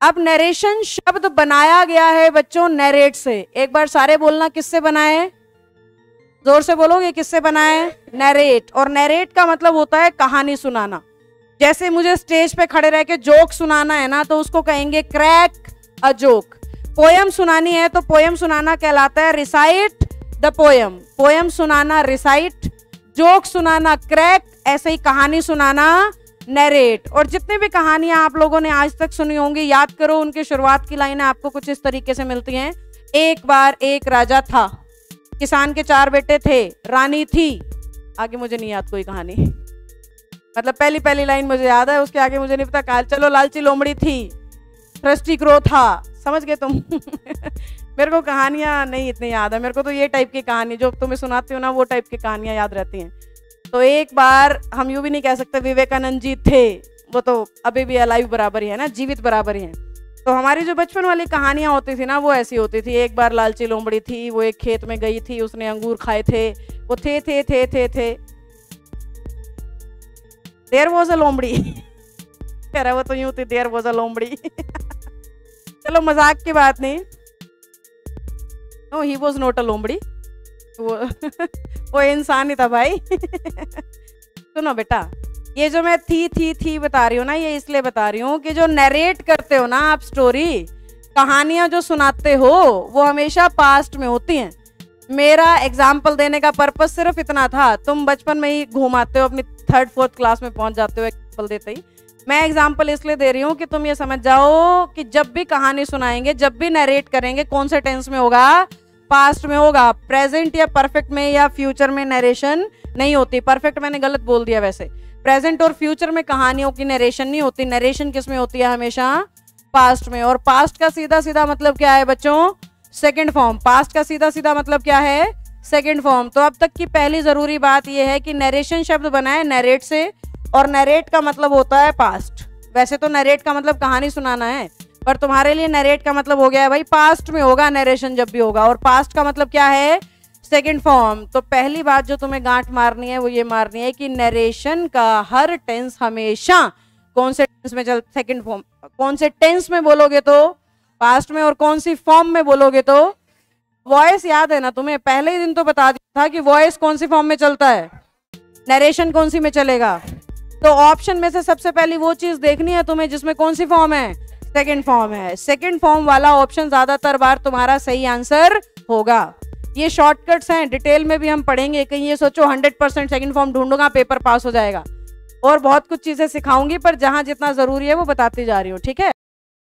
अब नरेशन शब्द बनाया गया है बच्चों नरेट से। एक बार सारे बोलना, किससे बना है? जोर से बोलोगे, किससे बना है? नरेट। और नरेट का मतलब होता है कहानी सुनाना। जैसे मुझे स्टेज पे खड़े रह के जोक सुनाना है ना, तो उसको कहेंगे क्रैक अ जोक। पोयम सुनानी है तो पोयम सुनाना कहलाता है रिसाइट द पोयम। पोयम सुनाना रिसाइट, जोक सुनाना क्रैक, ऐसे ही कहानी सुनाना नरेट। और जितनी भी कहानियां आप लोगों ने आज तक सुनी होंगी, याद करो उनकी शुरुआत की लाइनें आपको कुछ इस तरीके से मिलती हैं। एक बार एक राजा था, किसान के 4 बेटे थे, रानी थी। आगे मुझे नहीं याद कोई कहानी, मतलब पहली लाइन मुझे याद है, उसके आगे मुझे नहीं पता। काल चलो लालची लोमड़ी थी, थ्रस्टी क्रो था। समझ गए तुम? मेरे को कहानियां नहीं इतनी याद है, मेरे को तो ये टाइप की कहानी जो तुम्हें सुनाती हूँ ना, वो टाइप की कहानियां याद रहती हैं। तो एक बार हम यूं भी नहीं कह सकते विवेकानंद जी थे, वो तो अभी भी अलाइव बराबर ही है ना, जीवित बराबर ही है। तो हमारी जो बचपन वाली कहानियां होती थी ना, वो ऐसी होती थी। एक बार लालची लोमड़ी थी, वो एक खेत में गई थी, उसने अंगूर खाए थे, वो थे देयर वॉज अ लोमड़ी। कह रहा वो तो यूं थी, देयर वॉज अ लोमड़ी। चलो मजाक की बात नहीं, no he was not a लोमड़ी, वो इंसान ही था भाई। सुनो बेटा, ये जो मैं थी बता रही हूँ ना, ये इसलिए बता रही हूँ कि जो नरेट करते हो ना आप स्टोरी, कहानियां जो सुनाते हो, वो हमेशा पास्ट में होती हैं। मेरा एग्जाम्पल देने का पर्पस सिर्फ इतना था। तुम बचपन में ही घूमाते हो, अपनी 3rd 4th क्लास में पहुंच जाते हो एग्जाम्पल देते ही। मैं एग्जाम्पल इसलिए दे रही हूँ कि तुम ये समझ जाओ कि जब भी कहानी सुनाएंगे, जब भी नरेट करेंगे, कौन से टेंस में होगा? पास्ट में होगा। प्रेजेंट या परफेक्ट में या फ्यूचर में नरेशन नहीं होती। परफेक्ट मैंने गलत बोल दिया वैसे। प्रेजेंट और फ्यूचर में कहानियों की नरेशन नहीं होती। नरेशन किस में होती है? हमेशा पास्ट में। और पास्ट का सीधा सीधा मतलब क्या है बच्चों? Second form. पास्ट का सीधा सीधा मतलब क्या है? Second form. तो अब तक की पहली जरूरी बात यह है कि नरेशन शब्द बना है नरेट से, और नरेट का मतलब होता है पास्ट। वैसे तो नरेट का मतलब कहानी सुनाना है, पर तुम्हारे लिए नरेट का मतलब हो गया है भाई पास्ट में होगा नरेशन जब भी होगा। और पास्ट का मतलब क्या है? Second form. तो पहली बात जो तुम्हें गांठ मारनी है वो ये मारनी है कि नरेशन का हर टेंस हमेशा कौन से टेंस में चल? Second form. कौन से टेंस में बोलोगे तो? पास्ट में। और कौन सी फॉर्म में बोलोगे तो? वॉइस याद है ना तुम्हें? पहले ही दिन तो बता दिया था कि वॉइस कौन सी फॉर्म में चलता है, नरेशन कौन सी में चलेगा। तो ऑप्शन में से सबसे पहली वो चीज देखनी है तुम्हें जिसमें कौन सी फॉर्म है? सेकंड फॉर्म है। सेकंड फॉर्म वाला ऑप्शन ज्यादातर बार तुम्हारा सही आंसर होगा। ये शॉर्टकट्स हैं, डिटेल में भी हम पढ़ेंगे। कहीं ये सोचो 100% सेकंड फॉर्म ढूंढूंगा पेपर पास हो जाएगा। और बहुत कुछ चीजें सिखाऊंगी, पर जहां जितना जरूरी है वो बताती जा रही हूँ, ठीक है।